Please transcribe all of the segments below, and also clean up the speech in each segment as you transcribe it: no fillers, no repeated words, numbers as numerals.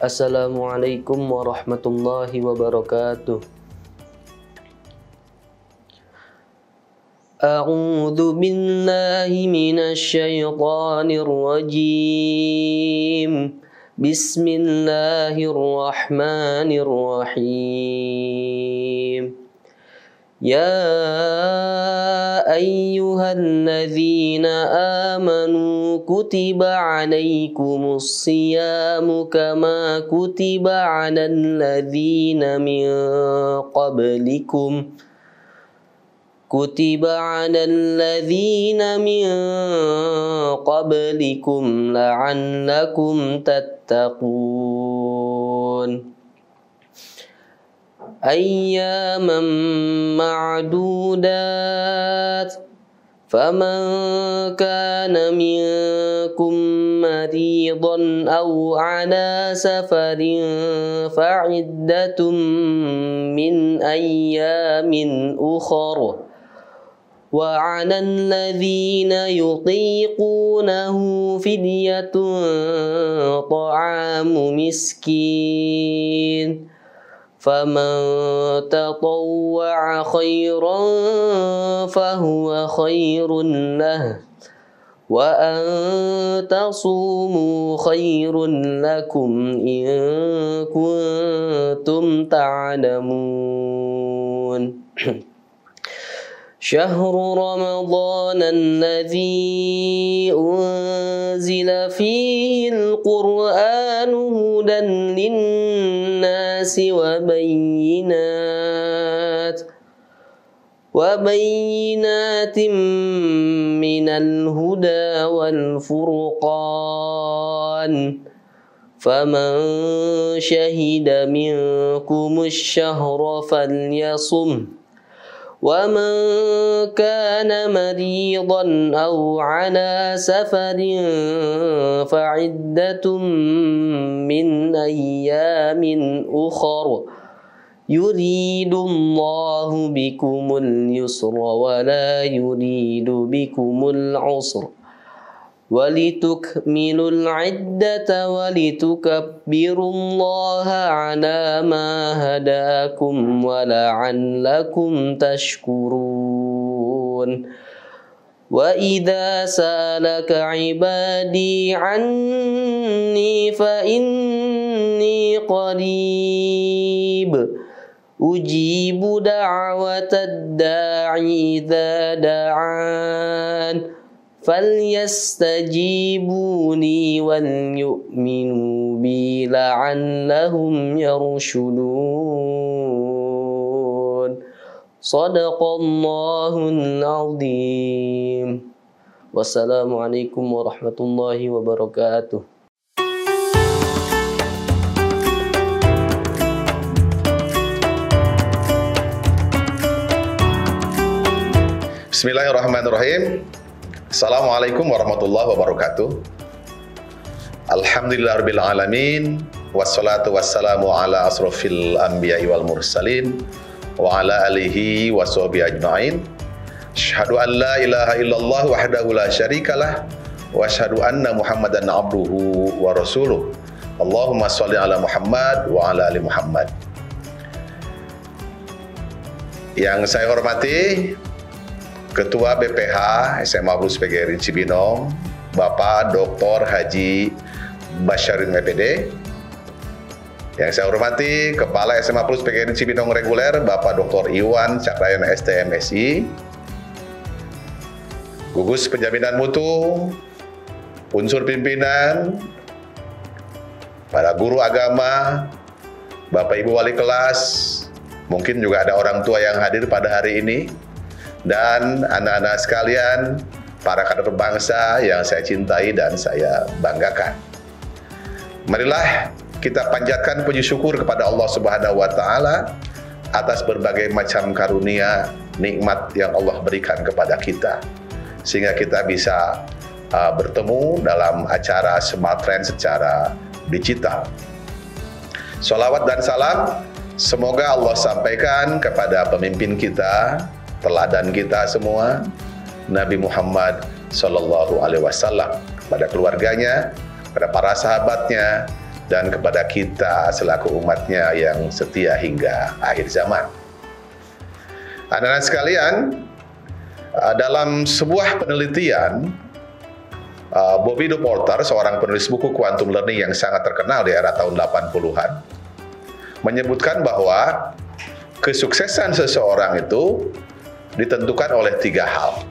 Assalamualaikum warahmatullahi wabarakatuh. A'udzu billahi minasy syaithanir rajim. Bismillahirrahmanirrahim. Ya ayyuhalladzina amanu kutiba alaikumus siyamu kama kutiba alal ladzina min qablikum la'allakum tattaqun. Ayyaman ma'dudat. Faman kana minkum maridan aw ala safarin fa'iddatum min ayyamin ukhra. Wa 'alal ladzina yutiqunahu fidyatun ta'amu miskin. Faman tatawwa'a khairan fahuwa khairun lah. Wa an tasumu khairun lakum in kuntum ta'lamun. Syahru Ramadhan alladzi unzila fihi al-Qur'anu hudan lin-nasi wa bayyinatin minal huda wal furqan. Faman syahida minkumus syahra falyasum. وَمَنْ كَانَ مَرِيضًا أَوْ عَلَى سَفَرٍ فَعِدَّةٌ مِّنْ أَيَّامٍ أُخَرَ يُرِيدُ اللَّهُ بِكُمُ الْيُسْرَ وَلَا يُرِيدُ بِكُمُ الْعُسْرَ وَلِتُكْمِلُوا الْعِدَّةَ وَلِتُكَبِّرُوا اللَّهَ عَلَى مَا هَدَاكُمْ وَلَعَلَّكُمْ تَشْكُرُونَ. وَإِذَا سَأَلَكَ عِبَادِي عَنِّي فَإِنِّي قَرِيبٌ أُجِيبُ دَعْوَةَ الدَّاعِ إِذَا دَعَانِ فَلْيَسْتَجِيبُوا لِي وَلْيُؤْمِنُوا بِي لَعَلَّهُمْ يَرْشُدُونَ. Shadaqallahul azim. Wassalamualaikum warahmatullahi wabarakatuh. Bismillahirrahmanirrahim. Assalamualaikum warahmatullahi wabarakatuh. Alhamdulillahirabbil alamin, wassalatu wassalamu ala asrofil anbiya'i wal mursalin wa ala alihi wa sahbihi ajma'in. Asyhadu an la ilaha illallah wahdahu la syarikalah wa asyhadu anna Muhammadan abduhu wa rasuluh. Allahumma shalli ala Muhammad wa ala ali Muhammad. Yang saya hormati Ketua BPH SMA Plus PGRI Cibinong, Bapak Dr. Haji Basyarudin MPD. Yang saya hormati Kepala SMA Plus PGRI Cibinong Reguler, Bapak Dr. Iwan Cakrayana STMSI. Gugus Penjaminan Mutu, unsur pimpinan, para guru agama, Bapak Ibu Wali kelas, mungkin juga ada orang tua yang hadir pada hari ini, dan anak-anak sekalian, para kader bangsa yang saya cintai dan saya banggakan. Marilah kita panjatkan puji syukur kepada Allah Subhanahu wa taala atas berbagai macam karunia, nikmat yang Allah berikan kepada kita, sehingga kita bisa bertemu dalam acara Smart Trend secara digital. Sholawat dan salam semoga Allah sampaikan kepada pemimpin kita, teladan kita semua, Nabi Muhammad Sallallahu Alaihi Wasallam, kepada keluarganya, kepada para sahabatnya, dan kepada kita selaku umatnya yang setia hingga akhir zaman. Anak-anak sekalian, dalam sebuah penelitian, Bobby De Porter, seorang penulis buku quantum learning yang sangat terkenal di era tahun 80-an, menyebutkan bahwa kesuksesan seseorang itu ditentukan oleh 3 hal.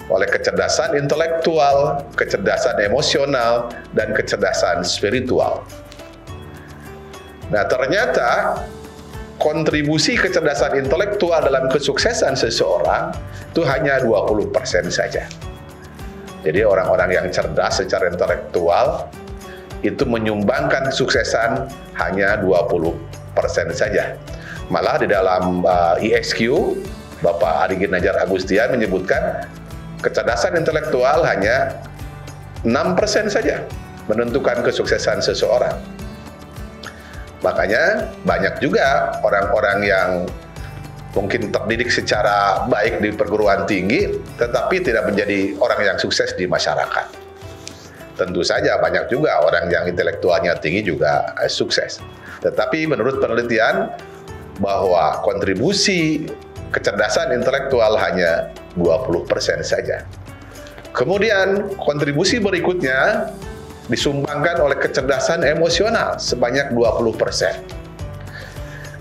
Oleh kecerdasan intelektual, kecerdasan emosional, dan kecerdasan spiritual. Nah, ternyata kontribusi kecerdasan intelektual dalam kesuksesan seseorang itu hanya 20% saja. Jadi orang-orang yang cerdas secara intelektual itu menyumbangkan kesuksesan hanya 20% saja. Malah di dalam ISQ, Bapak Ari Ginanjar Agustian menyebutkan kecerdasan intelektual hanya 6% saja menentukan kesuksesan seseorang. Makanya banyak juga orang-orang yang mungkin terdidik secara baik di perguruan tinggi, tetapi tidak menjadi orang yang sukses di masyarakat. Tentu saja banyak juga orang yang intelektualnya tinggi juga sukses. Tetapi menurut penelitian bahwa kontribusi kecerdasan intelektual hanya 20% saja. Kemudian kontribusi berikutnya disumbangkan oleh kecerdasan emosional sebanyak 20%.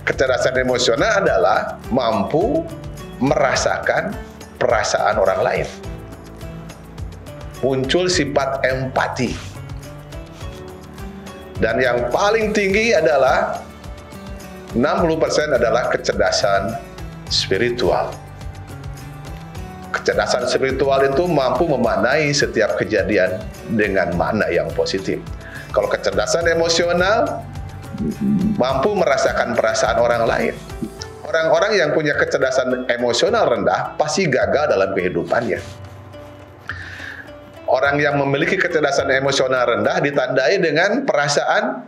Kecerdasan emosional adalah mampu merasakan perasaan orang lain. Muncul sifat empati. Dan yang paling tinggi adalah 60% adalah kecerdasan spiritual. Kecerdasan spiritual itu mampu memaknai setiap kejadian dengan makna yang positif. Kalau kecerdasan emosional mampu merasakan perasaan orang lain. Orang-orang yang punya kecerdasan emosional rendah pasti gagal dalam kehidupannya. Orang yang memiliki kecerdasan emosional rendah ditandai dengan perasaan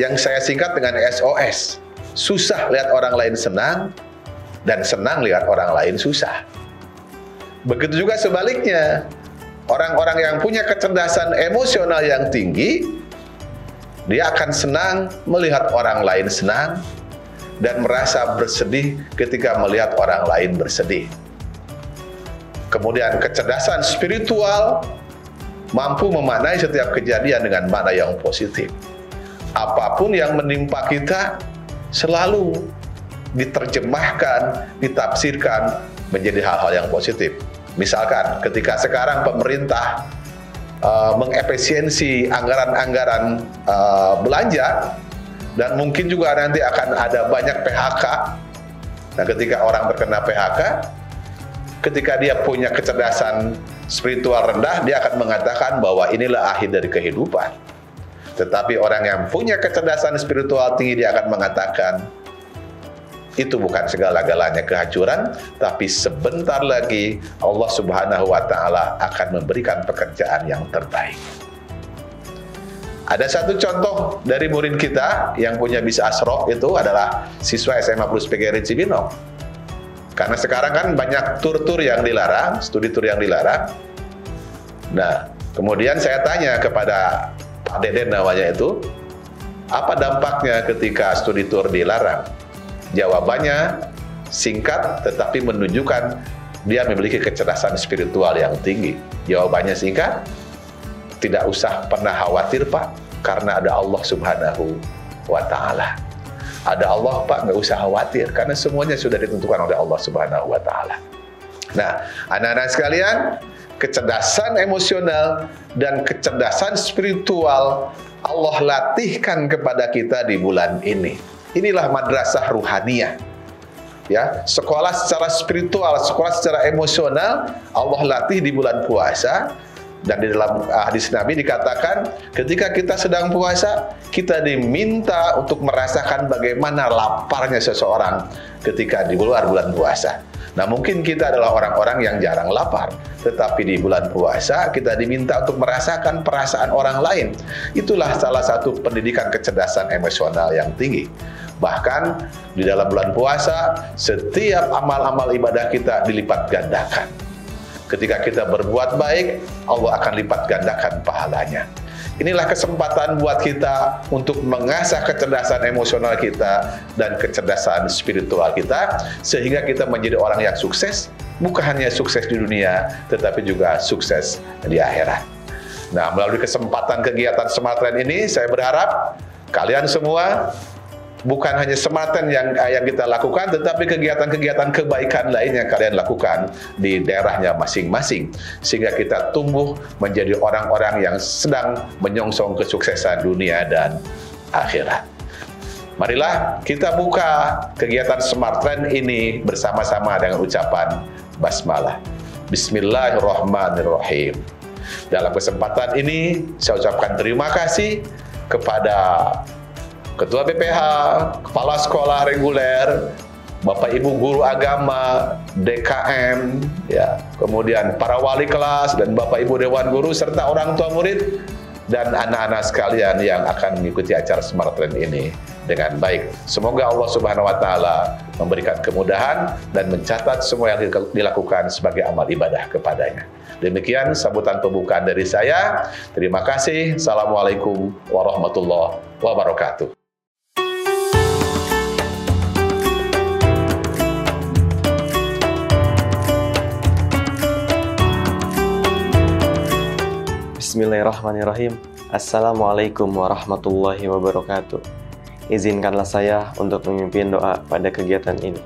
yang saya singkat dengan SOS. Susah lihat orang lain senang, dan senang lihat orang lain susah. Begitu juga sebaliknya, orang-orang yang punya kecerdasan emosional yang tinggi, dia akan senang melihat orang lain senang, dan merasa bersedih ketika melihat orang lain bersedih. Kemudian kecerdasan spiritual mampu memaknai setiap kejadian dengan makna yang positif. Apapun yang menimpa kita selalu diterjemahkan, ditafsirkan menjadi hal-hal yang positif. Misalkan ketika sekarang pemerintah mengefisiensi anggaran-anggaran belanja, dan mungkin juga nanti akan ada banyak PHK. Nah, ketika orang terkena PHK, ketika dia punya kecerdasan spiritual rendah, dia akan mengatakan bahwa inilah akhir dari kehidupan. Tetapi orang yang punya kecerdasan spiritual tinggi, dia akan mengatakan itu bukan segala-galanya kehancuran, tapi sebentar lagi Allah Subhanahu wa Ta'ala akan memberikan pekerjaan yang terbaik. Ada satu contoh dari murid kita yang punya bis Asrof, itu adalah siswa SMA Plus PGRI Cibinong. Karena sekarang kan banyak tur-tur yang dilarang, studi tur yang dilarang. Nah, kemudian saya tanya kepada Pak Deden namanya itu, apa dampaknya ketika studi tur dilarang? Jawabannya singkat tetapi menunjukkan dia memiliki kecerdasan spiritual yang tinggi. Jawabannya singkat, tidak usah pernah khawatir Pak, karena ada Allah Subhanahu wa Ta'ala. Ada Allah Pak, nggak usah khawatir, karena semuanya sudah ditentukan oleh Allah Subhanahu wa Ta'ala. Nah, anak-anak sekalian, kecerdasan emosional dan kecerdasan spiritual Allah latihkan kepada kita di bulan ini. Inilah madrasah ruhaniyah. Ya, sekolah secara spiritual, sekolah secara emosional Allah latih di bulan puasa. Dan di dalam hadis Nabi dikatakan, ketika kita sedang puasa, kita diminta untuk merasakan bagaimana laparnya seseorang ketika di luar bulan puasa. Nah, mungkin kita adalah orang-orang yang jarang lapar, tetapi di bulan puasa kita diminta untuk merasakan perasaan orang lain. Itulah salah satu pendidikan kecerdasan emosional yang tinggi. Bahkan di dalam bulan puasa, setiap amal-amal ibadah kita dilipat gandakan. Ketika kita berbuat baik, Allah akan lipat gandakan pahalanya. Inilah kesempatan buat kita untuk mengasah kecerdasan emosional kita dan kecerdasan spiritual kita, sehingga kita menjadi orang yang sukses, bukan hanya sukses di dunia, tetapi juga sukses di akhirat. Nah, melalui kesempatan kegiatan Smartren ini, saya berharap kalian semua bukan hanya Smartren yang kita lakukan, tetapi kegiatan-kegiatan kebaikan lain yang kalian lakukan di daerahnya masing-masing, sehingga kita tumbuh menjadi orang-orang yang sedang menyongsong kesuksesan dunia dan akhirat. Marilah kita buka kegiatan Smartren ini bersama-sama dengan ucapan basmalah. Bismillahirrahmanirrahim. Dalam kesempatan ini, saya ucapkan terima kasih kepada Ketua BPH, Kepala Sekolah Reguler, Bapak Ibu Guru Agama, DKM, ya, kemudian para wali kelas dan Bapak Ibu Dewan Guru serta orang tua murid dan anak-anak sekalian yang akan mengikuti acara Smartren ini dengan baik. Semoga Allah Subhanahu wa taala memberikan kemudahan dan mencatat semua yang dilakukan sebagai amal ibadah kepadanya. Demikian sambutan pembukaan dari saya. Terima kasih. Assalamualaikum warahmatullahi wabarakatuh. Bismillahirrahmanirrahim. Assalamualaikum warahmatullahi wabarakatuh. Izinkanlah saya untuk memimpin doa pada kegiatan ini.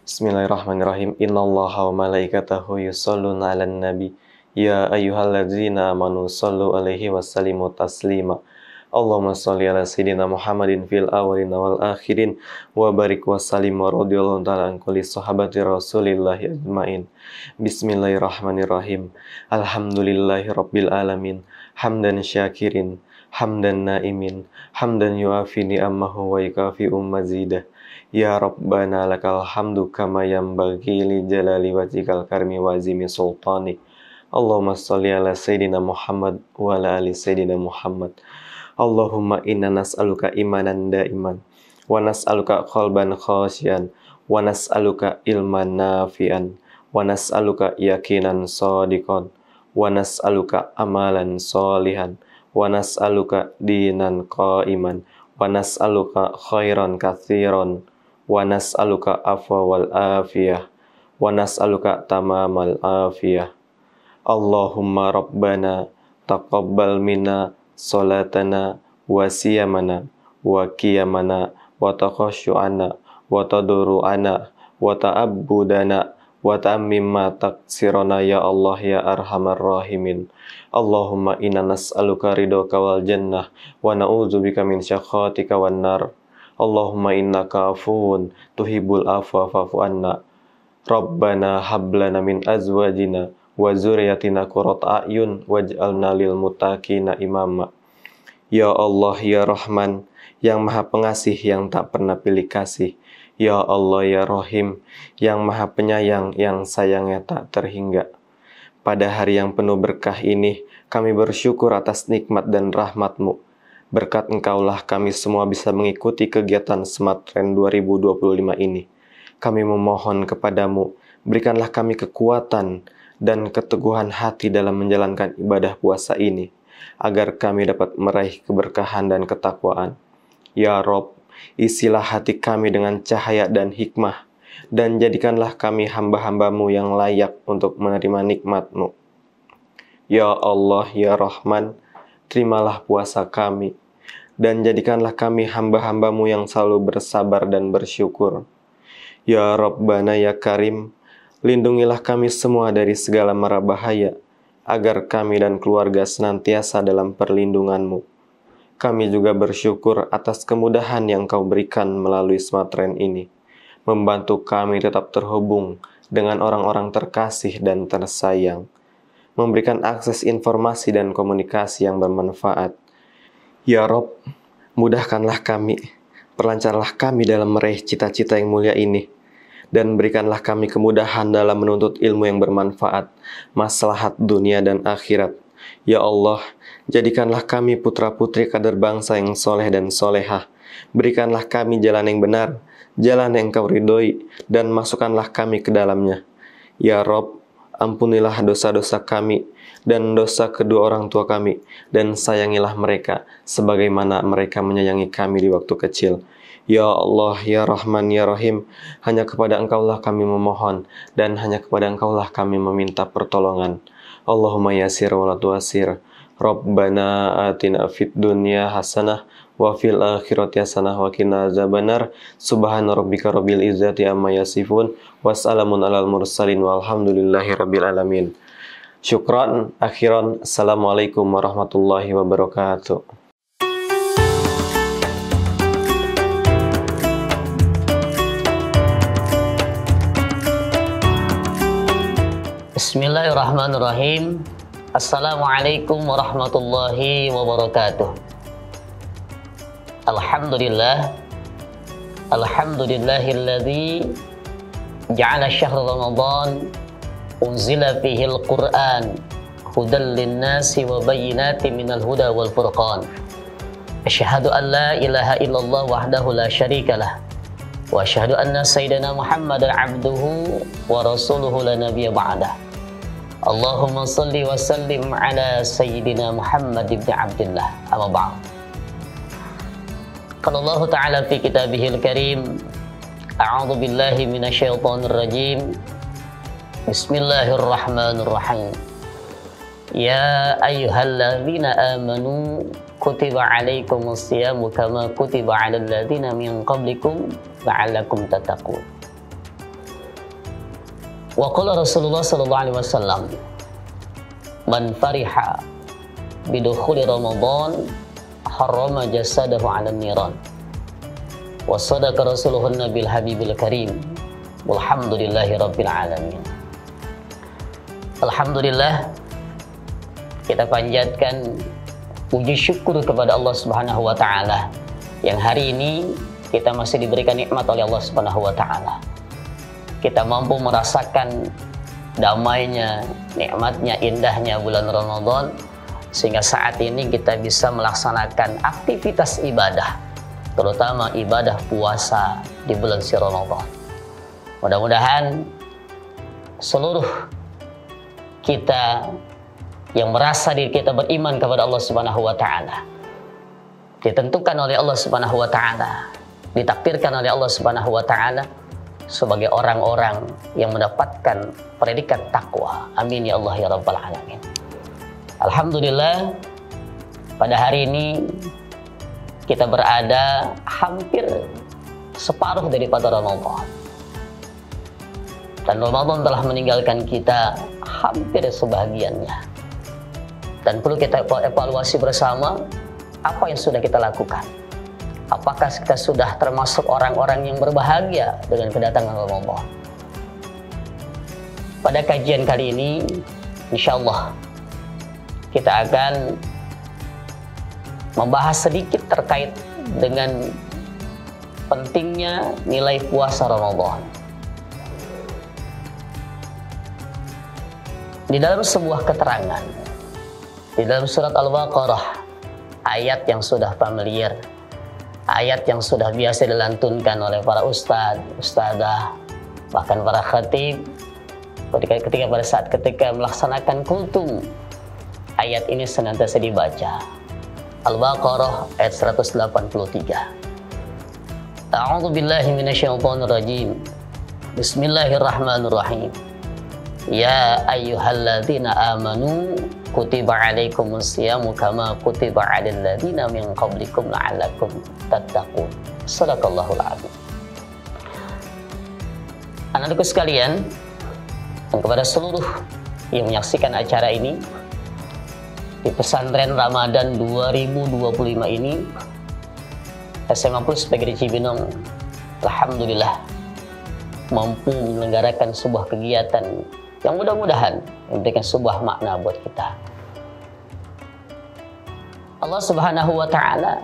Bismillahirrahmanirrahim. Innallaha wa malaikatahu yusholluna 'alan nabi. Ya ayyuhalladzina amanu shollu 'alaihi wa sallimu taslima. Allahumma sholli ala sayyidina Muhammadin fil awwalin wal akhirin wa barik wa sallim wa radhiyallahu ta'ala an kulli sahabati Rasulillah ajmain. Bismillahirrahmanirrahim. Alhamdulillahi rabbil alamin. Hamdan syakirin, hamdan naimin, hamdan yuafi ni'amahu wa yukafi'u mazidah. Ya Rabbana lakal hamdu kama yanbaghi li jalali wajhikal karimi wa azimi sultani. Allahumma sholli ala sayyidina Muhammad wa ala ali sayyidina Muhammad. Allahumma inna nas'aluka imanan daiman wa nas'aluka qalban khasyian wa nas'aluka ilman nafi'an wa nas'aluka yakinan shadiqan wa nas'aluka amalan sholihan wa nas'aluka dinan qaiman wa nas'aluka khairan katsiran wa nas'aluka afwa wal afiyah wa nas'aluka tamamal afiyah. Allahumma rabbana taqabbal minna salatana wa siyamana wa qiyamana wa taqasyu'ana wa taduru'ana wa ta'abbudana wa ta'ammimma taksirana ya Allah ya arhamar rahimin. Allahumma inna nas'aluka ridhaka wal jannah wa na'udzubika min syakhatika wan nar. Allahumma innaka afuwun tuhibbul afwa fa'fu anna. Rabbana hablana min azwajina wa zuriyatina qurrata a'yun waj'alna lil muttaqina imama. Ya Allah ya Rahman, yang Maha Pengasih yang tak pernah pilih kasih. Ya Allah ya Rahim, yang Maha Penyayang yang sayangnya tak terhingga. Pada hari yang penuh berkah ini, kami bersyukur atas nikmat dan rahmat-Mu. Berkat Engkaulah kami semua bisa mengikuti kegiatan Smartren 2025 ini. Kami memohon kepadamu, berikanlah kami kekuatan dan keteguhan hati dalam menjalankan ibadah puasa ini, agar kami dapat meraih keberkahan dan ketakwaan. Ya Rob, isilah hati kami dengan cahaya dan hikmah, dan jadikanlah kami hamba-hamba-Mu yang layak untuk menerima nikmat-Mu. Ya Allah, ya Rahman, terimalah puasa kami, dan jadikanlah kami hamba-hamba-Mu yang selalu bersabar dan bersyukur. Ya Rabbana ya Karim, lindungilah kami semua dari segala mara bahaya, agar kami dan keluarga senantiasa dalam perlindungan-Mu. Kami juga bersyukur atas kemudahan yang Kau berikan melalui Smartren ini, membantu kami tetap terhubung dengan orang-orang terkasih dan tersayang, memberikan akses informasi dan komunikasi yang bermanfaat. Ya Rob, mudahkanlah kami, perlancarlah kami dalam meraih cita-cita yang mulia ini, dan berikanlah kami kemudahan dalam menuntut ilmu yang bermanfaat, maslahat dunia dan akhirat. Ya Allah, jadikanlah kami putra-putri kader bangsa yang soleh dan solehah. Berikanlah kami jalan yang benar, jalan yang Kau ridhoi, dan masukkanlah kami ke dalamnya. Ya Rob, ampunilah dosa-dosa kami dan dosa kedua orang tua kami, dan sayangilah mereka sebagaimana mereka menyayangi kami di waktu kecil. Ya Allah, Ya Rahman, Ya Rahim, hanya kepada Engkaulah kami memohon, dan hanya kepada Engkaulah kami meminta pertolongan. Allahumma yasir wa la tu'asir. Rabbana atina fid dunya hasanah wa fil akhirati hasanah wa qina azabannar. Subhana rabbika rabbil izzati amma yasifun, wassalamun alal mursalin, walhamdulillahi rabbil alamin. Syukran, akhiran. Assalamualaikum warahmatullahi wabarakatuh. Bismillahirrahmanirrahim. Assalamualaikum warahmatullahi wabarakatuh. Alhamdulillah. Alhamdulillahilladzi ja'ala syahr Ramadan unzila fihi al-Qur'an hudan lin-nasi wa bayyinatin minal huda wal furqan. Asyhadu an la ilaha illallah wahdahu la syarikalah wa asyhadu anna sayyidina Muhammadan abduhu wa rasuluhu la nabiyya ba'dah. Allahumma salli wa sallim ala sayyidina Muhammad ibn Abdullah, amma ba'd. Qala Allah Ta'ala fi kitabihil karim, a'udzu billahi minasyaitonir rajim. Bismillahirrahmanirrahim. Ya ayyuhalladzina amanu kutiba alaikumus siyamu kama kutiba 'alal ladzina min qablikum la'allakum tattaqun. Wa qala Rasulullah sallallahu alaihi wasallam, man fariha bidukhuli Ramadan harrama jasadahu 'ala niran. Wa sadaqa Rasuluhun Nabil Habibil Karim. Walhamdulillahi rabbil alamin. Alhamdulillah, kita panjatkan puji syukur kepada Allah Subhanahu wa taala yang hari ini kita masih diberikan nikmat oleh Allah Subhanahu wa taala. Kita mampu merasakan damainya, nikmatnya, indahnya bulan Ramadan, sehingga saat ini kita bisa melaksanakan aktivitas ibadah, terutama ibadah puasa di bulan suci Ramadan. Mudah-mudahan seluruh kita yang merasa diri kita beriman kepada Allah Subhanahu wa taala, ditentukan oleh Allah Subhanahu wa taala, ditakdirkan oleh Allah Subhanahu wa taala sebagai orang-orang yang mendapatkan predikat takwa. Amin ya Allah ya rabbal alamin. Alhamdulillah, pada hari ini kita berada hampir separuh daripada Ramadan, dan Ramadan telah meninggalkan kita hampir sebahagiannya, dan perlu kita evaluasi bersama apa yang sudah kita lakukan. Apakah kita sudah termasuk orang-orang yang berbahagia dengan kedatangan Ramadan? Pada kajian kali ini, insyaallah kita akan membahas sedikit terkait dengan pentingnya nilai puasa Ramadan. Di dalam sebuah keterangan, di dalam surat Al-Baqarah, ayat yang sudah familiar, ayat yang sudah biasa dilantunkan oleh para ustadz, ustadzah, bahkan para khatib ketika pada saat ketika melaksanakan kultum, ayat ini senantiasa dibaca. Al-Baqarah ayat 183. A'udzu billahi minasyaitonir rajim. Bismillahirrahmanirrahim. Ya ayyuhalladzina amanu kutiba alaikumus siyamu kama kutiba 'alal ladzina min qablikum la'allakum tattaqun. Shadaqallahul 'azim. Anak-anakku sekalian, dan kepada seluruh yang menyaksikan acara ini di pesantren Ramadan 2025 ini, SMA Plus PGRI Cibinong alhamdulillah mampu menyelenggarakan sebuah kegiatan yang mudah-mudahan memberikan sebuah makna buat kita. Allah Subhanahu wa taala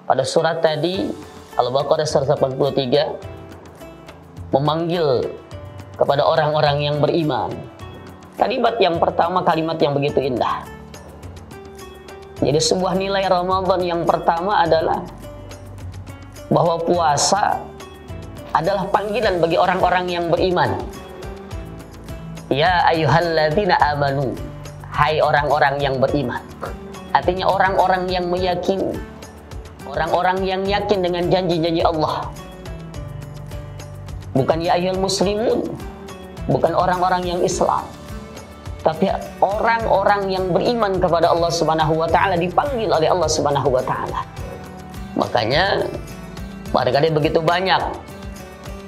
pada surat tadi Al-Baqarah 183 memanggil kepada orang-orang yang beriman. Kalimat yang pertama, kalimat yang begitu indah. Jadi sebuah nilai Ramadan yang pertama adalah bahwa puasa adalah panggilan bagi orang-orang yang beriman. Ya ayyuhalladzina amanu, hai orang-orang yang beriman. Artinya orang-orang yang meyakini, orang-orang yang yakin dengan janji-janji Allah. Bukan ya ayyuhal muslimun, bukan orang-orang yang Islam, tapi orang-orang yang beriman kepada Allah Subhanahu wa taala dipanggil oleh Allah Subhanahu wa taala. Makanya barangkali begitu banyak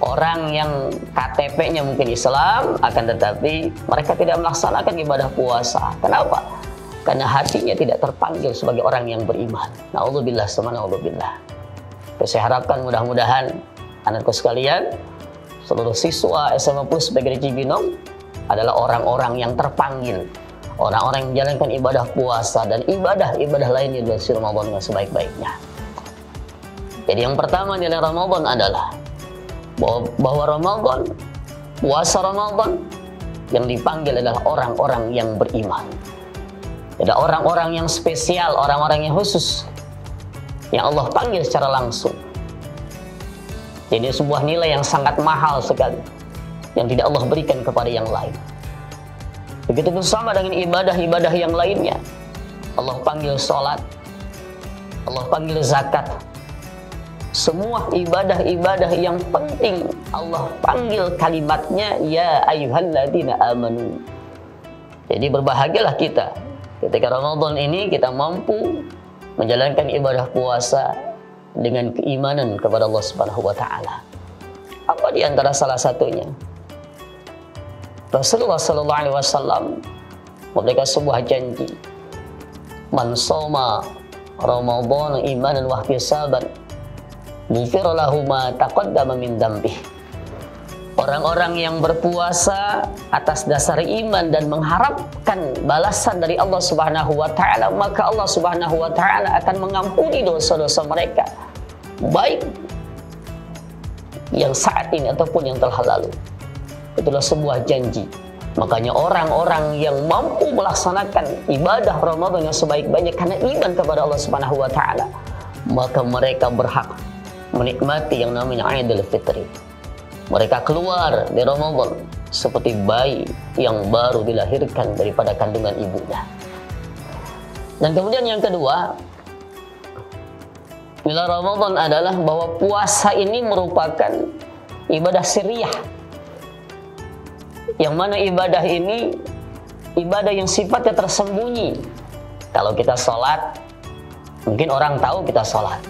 orang yang KTP-nya mungkin Islam, akan tetapi mereka tidak melaksanakan ibadah puasa. Kenapa? Karena hatinya tidak terpanggil sebagai orang yang beriman. Na'udzubillah, subhanallah. Saya harapkan mudah-mudahan anakku sekalian, seluruh siswa SMA Plus PGRI Cibinong adalah orang-orang yang terpanggil, orang-orang yang menjalankan ibadah puasa dan ibadah-ibadah lainnya di bulan Ramadan dengan sebaik-baiknya. Jadi yang pertama nilai Ramadan adalah bahwa Ramadan, puasa Ramadan yang dipanggil adalah orang-orang yang beriman. Ada orang-orang yang spesial, orang-orang yang khusus yang Allah panggil secara langsung. Jadi sebuah nilai yang sangat mahal sekali yang tidak Allah berikan kepada yang lain. Begitu pun sama dengan ibadah-ibadah yang lainnya. Allah panggil sholat, Allah panggil zakat. Semua ibadah-ibadah yang penting Allah panggil kalimatnya ya ayyuhalladzina amanu. Jadi berbahagialah kita ketika Ramadan ini kita mampu menjalankan ibadah puasa dengan keimanan kepada Allah Subhanahu wa taala. Apa di antara salah satunya? Rasulullah sallallahu alaihi wasallam memberikan sebuah janji. Man shoma Ramadan imanan wa ihtisaban, ghufira lahu ma taqaddama min dzambihi. Orang-orang yang berpuasa atas dasar iman dan mengharapkan balasan dari Allah Subhanahu wa taala, maka Allah Subhanahu wa taala akan mengampuni dosa-dosa mereka, baik yang saat ini ataupun yang telah lalu. Itulah sebuah janji. Makanya orang-orang yang mampu melaksanakan ibadah Ramadan yang sebaik-baiknya karena iman kepada Allah Subhanahu wa taala, maka mereka berhak menikmati yang namanya Idul Fitri. Mereka keluar dari Ramadan seperti bayi yang baru dilahirkan daripada kandungan ibunya. Dan kemudian yang kedua, nilai Ramadan adalah bahwa puasa ini merupakan ibadah sirriyah. Yang mana ibadah ini ibadah yang sifatnya tersembunyi. Kalau kita sholat, mungkin orang tahu kita sholat.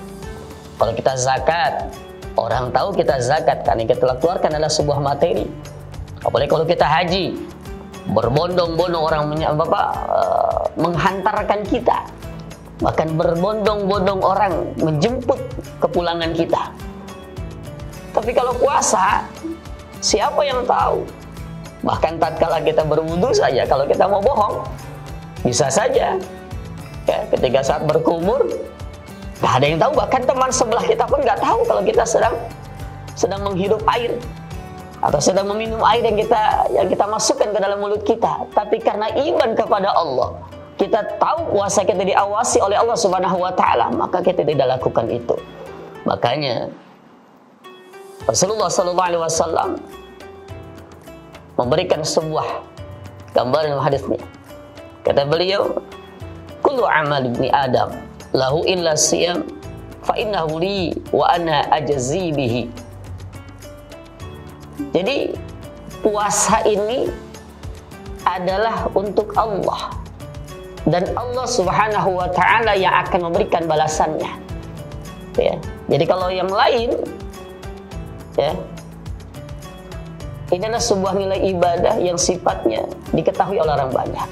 Kalau kita zakat, orang tahu kita zakat karena yang kita keluarkan adalah sebuah materi. Apalagi kalau kita haji, berbondong-bondong orang menghantarkan kita, bahkan berbondong-bondong orang menjemput kepulangan kita. Tapi kalau puasa, siapa yang tahu? Bahkan tatkala kita berwudu saja, kalau kita mau bohong, bisa saja. Ya, ketika saat berkumur, nggak ada yang tahu, bahkan teman sebelah kita pun nggak tahu kalau kita sedang menghirup air atau sedang meminum air yang kita masukkan ke dalam mulut kita. Tapi karena iman kepada Allah, kita tahu puasa kita diawasi oleh Allah Subhanahu wa taala, maka kita tidak lakukan itu. Makanya Rasulullah sallallahu alaihi wasallam memberikan sebuah gambaran hadisnya. Kata beliau, kullu amal ibni Adam lahu illa siyam fa innahu li wa ana ajzi bihi. Jadi puasa ini adalah untuk Allah dan Allah Subhanahu wa taala yang akan memberikan balasannya. Ya. Jadi kalau yang lain, ya, ini adalah sebuah nilai ibadah yang sifatnya diketahui oleh orang banyak.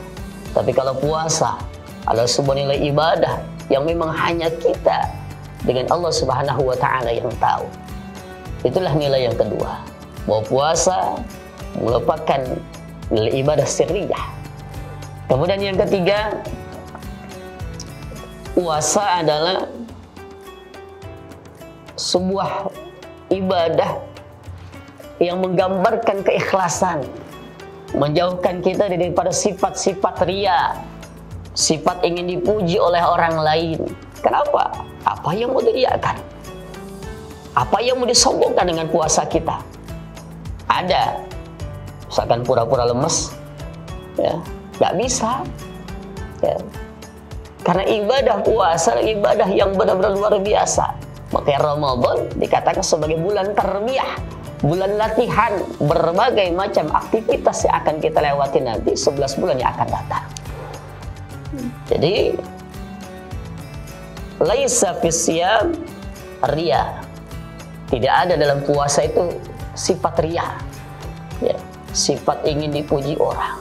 Tapi kalau puasa adalah sebuah nilai ibadah yang memang hanya kita dengan Allah Subhanahu wa taala yang tahu. Itulah nilai yang kedua, bahwa puasa merupakan nilai ibadah sirriyah. Kemudian yang ketiga, puasa adalah sebuah ibadah yang menggambarkan keikhlasan, menjauhkan kita daripada sifat-sifat riya, sifat ingin dipuji oleh orang lain. Kenapa? Apa yang mau diriakan? Apa yang mau disombongkan dengan puasa kita? Ada misalkan pura-pura lemes, ya nggak bisa, ya. Karena ibadah puasa ibadah yang benar-benar luar biasa. Makanya Ramadan dikatakan sebagai bulan tarbiyah, bulan latihan berbagai macam aktivitas yang akan kita lewati nanti 11 bulan yang akan datang. Jadi laisa fisyam riya. Tidak ada dalam puasa itu sifat riya. Ya, sifat ingin dipuji orang.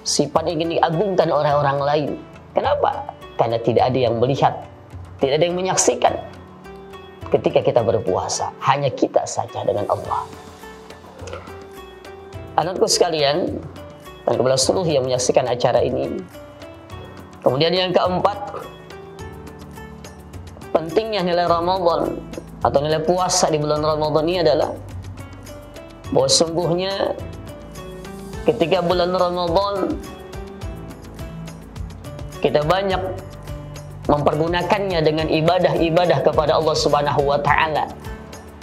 Sifat ingin diagungkan oleh orang lain. Kenapa? Karena tidak ada yang melihat, tidak ada yang menyaksikan ketika kita berpuasa. Hanya kita saja dengan Allah. Anakku sekalian, dan kepada seluruh yang menyaksikan acara ini. Kemudian yang keempat, pentingnya nilai Ramadan atau nilai puasa di bulan Ramadan ini adalah bahwa sungguhnya ketika bulan Ramadan kita banyak mempergunakannya dengan ibadah-ibadah kepada Allah Subhanahu wa taala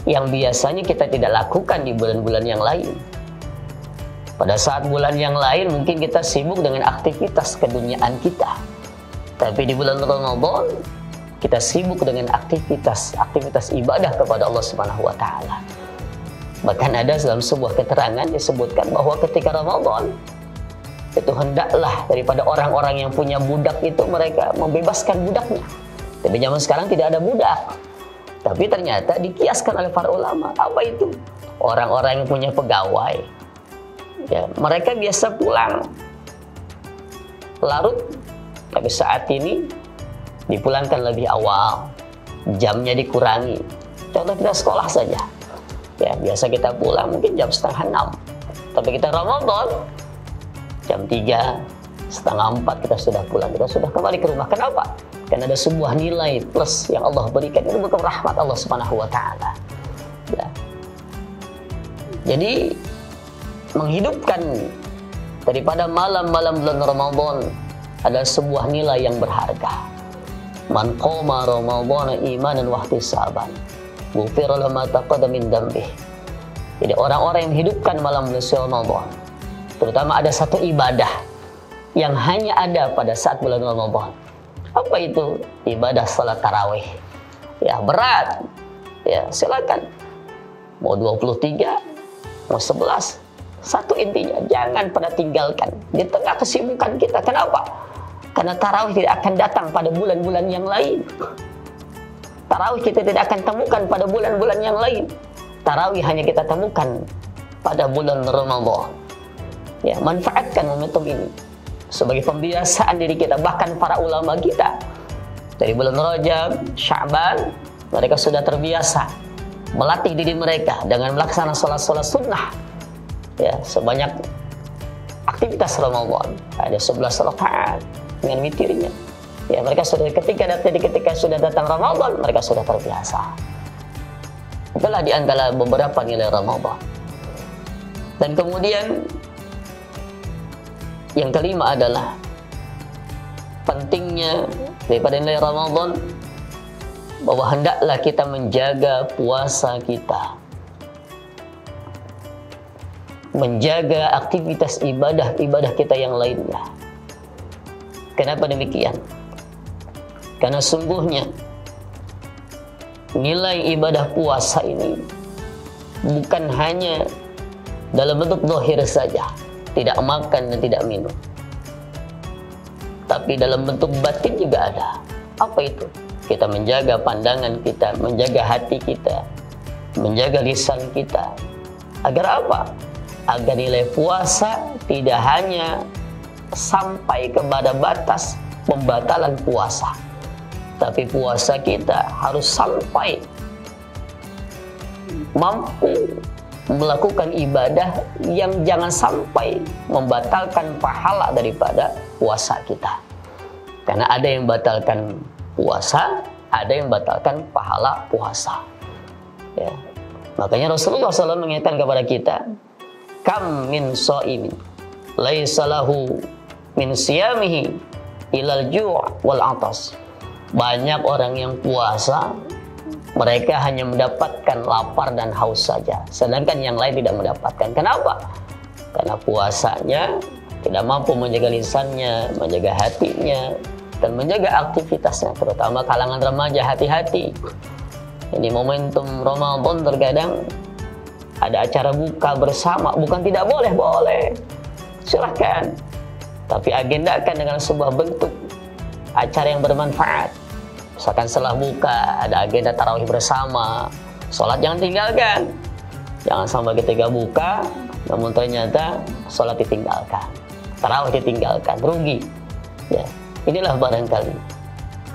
yang biasanya kita tidak lakukan di bulan-bulan yang lain. Pada saat bulan yang lain mungkin kita sibuk dengan aktivitas keduniaan kita. Tapi di bulan Ramadan kita sibuk dengan aktivitas ibadah kepada Allah Subhanahu wa taala. Bahkan ada dalam sebuah keterangan disebutkan bahwa ketika Ramadan itu hendaklah daripada orang-orang yang punya budak itu mereka membebaskan budaknya. Tapi zaman sekarang tidak ada budak. Tapi ternyata dikiaskan oleh para ulama. Apa itu? Orang-orang yang punya pegawai. Ya, mereka biasa pulang larut, tapi saat ini dipulangkan lebih awal, jamnya dikurangi. Contoh kita sekolah saja. Ya, biasa kita pulang mungkin jam 5:30. Tapi kita Ramadan jam 3:30 kita sudah pulang, kita sudah kembali ke rumah. Kenapa? Karena ada sebuah nilai plus yang Allah berikan, itu bukan rahmat Allah Subhanahu wa taala. Ya. Jadi menghidupkan daripada malam-malam bulan Ramadan adalah sebuah nilai yang berharga. Man qama Ramadhana imanan wa ihtisaban, ghufira lahu ma taqaddama min dhanbihi. Jadi orang-orang yang menghidupkan malam bulan Ramadan, terutama ada satu ibadah yang hanya ada pada saat bulan Ramadan. Apa itu? Ibadah salat tarawih. Ya, berat. Ya, silakan. Mau 23, mau 11. Satu intinya, jangan pada tinggalkan di tengah kesibukan kita. Kenapa? Karena tarawih tidak akan datang pada bulan-bulan yang lain. Tarawih kita tidak akan temukan pada bulan-bulan yang lain. Tarawih hanya kita temukan pada bulan Ramadan. Ya, manfaatkan momentum ini sebagai pembiasaan diri kita. Bahkan para ulama kita dari bulan Rajab, Sya'ban, mereka sudah terbiasa melatih diri mereka dengan melaksanakan sholat-sholat sunnah. Ya, sebanyak aktivitas Ramadan ada 11 rakaat dengan witirnya. Ya, mereka sudah ketika sudah datang Ramadan, mereka sudah terbiasa. Itulah di antara beberapa nilai Ramadan. Dan kemudian yang kelima adalah pentingnya daripada nilai Ramadan bahwa hendaklah kita menjaga puasa kita, menjaga aktivitas ibadah kita yang lainnya. Kenapa demikian? Karena sungguhnya nilai ibadah puasa ini bukan hanya dalam bentuk zahir saja, tidak makan dan tidak minum, tapi dalam bentuk batin juga ada. Apa itu? Kita menjaga pandangan kita, menjaga hati kita, menjaga lisan kita. Agar apa? Agar nilai puasa tidak hanya sampai kepada batas pembatalan puasa, tapi puasa kita harus sampai mampu melakukan ibadah yang jangan sampai membatalkan pahala daripada puasa kita. Karena ada yang batalkan puasa, ada yang batalkan pahala puasa. Ya. Makanya Rasulullah SAW mengingatkan kepada kita, kam min shaimin laisa lahu min siyamihi ilal ju' wal 'atas. Banyak orang yang puasa, mereka hanya mendapatkan lapar dan haus saja, sedangkan yang lain tidak mendapatkan. Kenapa? Karena puasanya tidak mampu menjaga lisannya, menjaga hatinya, dan menjaga aktivitasnya, terutama kalangan remaja. Hati-hati. Ini momentum Ramadan, terkadang ada acara buka bersama, bukan tidak boleh, boleh. Silahkan. Tapi agendakan dengan sebuah bentuk acara yang bermanfaat. Misalkan setelah buka, ada agenda tarawih bersama. Sholat jangan tinggalkan. Jangan sampai ketika buka, namun ternyata sholat ditinggalkan. Tarawih ditinggalkan, rugi. Ya, inilah barangkali.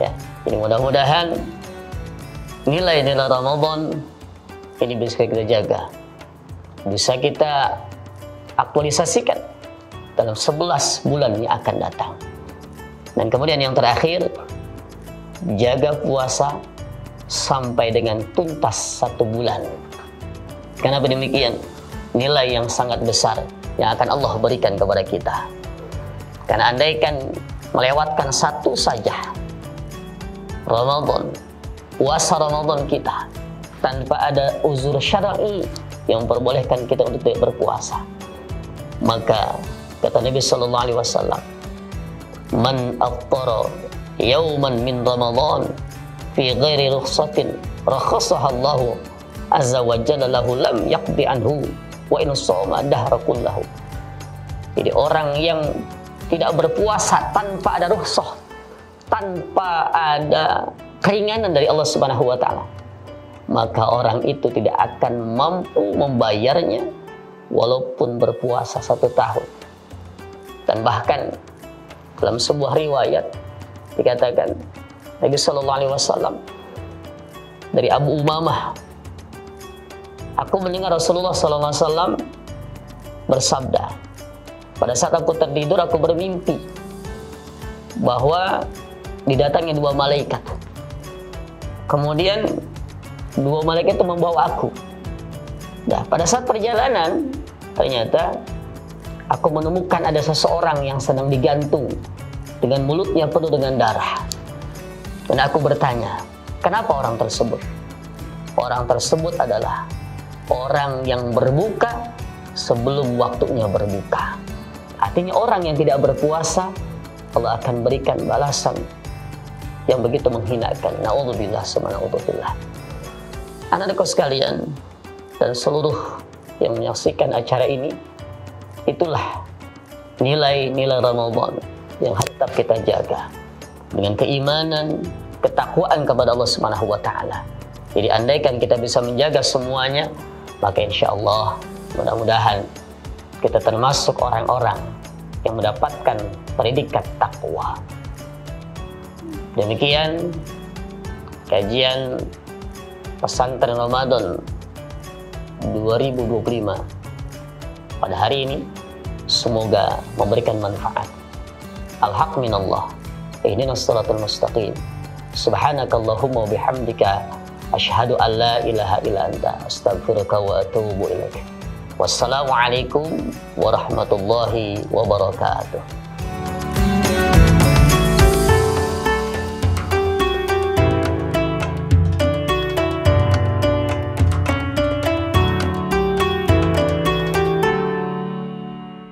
Ya, ini mudah-mudahan nilai-nilai Ramadan ini bisa kita jaga, bisa kita aktualisasikan dalam 11 bulan yang akan datang. Dan kemudian yang terakhir, jaga puasa sampai dengan tuntas 1 bulan. Kenapa demikian? Nilai yang sangat besar yang akan Allah berikan kepada kita. Karena andaikan melewatkan 1 saja Ramadan, puasa Ramadan kita, tanpa ada uzur syar'i yang memperbolehkan kita untuk tidak berpuasa, maka kata Nabi sallallahu alaihi wasallam, "Man aftara yawman min Ramadan fi ghairi rukhsatin rakhasaha Allah azza wa jalla lahu lam yaqdi anhu wa in shoma dahra kullahu." Jadi orang yang tidak berpuasa tanpa ada rukhsah, tanpa ada keringanan dari Allah Subhanahu wa taala, maka orang itu tidak akan mampu membayarnya walaupun berpuasa 1 tahun. Dan bahkan dalam sebuah riwayat dikatakan Nabi sallallahu alaihi wasallam dari Abu Umamah, aku mendengar Rasulullah sallallahu alaihi wasallam bersabda, pada saat aku tertidur aku bermimpi bahwa didatangi 2 malaikat. Kemudian 2 malaikat itu membawa aku. Nah, pada saat perjalanan ternyata aku menemukan ada seseorang yang sedang digantung dengan mulutnya penuh dengan darah. Dan aku bertanya, kenapa orang tersebut? Orang tersebut adalah orang yang berbuka sebelum waktunya berbuka. Artinya orang yang tidak berpuasa, Allah akan berikan balasan yang begitu menghinakan. Na'udzubillah subhanallah. Anak-anakku sekalian dan seluruh yang menyaksikan acara ini, itulah nilai-nilai Ramadan yang tetap kita jaga dengan keimanan, ketakwaan kepada Allah Subhanahu wa taala. Jadi andaikan kita bisa menjaga semuanya, maka insya Allah mudah-mudahan kita termasuk orang-orang yang mendapatkan predikat takwa. Demikian kajian pesantren Ramadan 2025 pada hari ini, semoga memberikan manfaat. Al-haq minallah, ihdinas siratal mustaqim. Subhanakallahumma wa bihamdika asyhadu an la ilaha illa anta astaghfiruka wa atubu ilaik. Wassalamualaikum warahmatullahi wabarakatuh.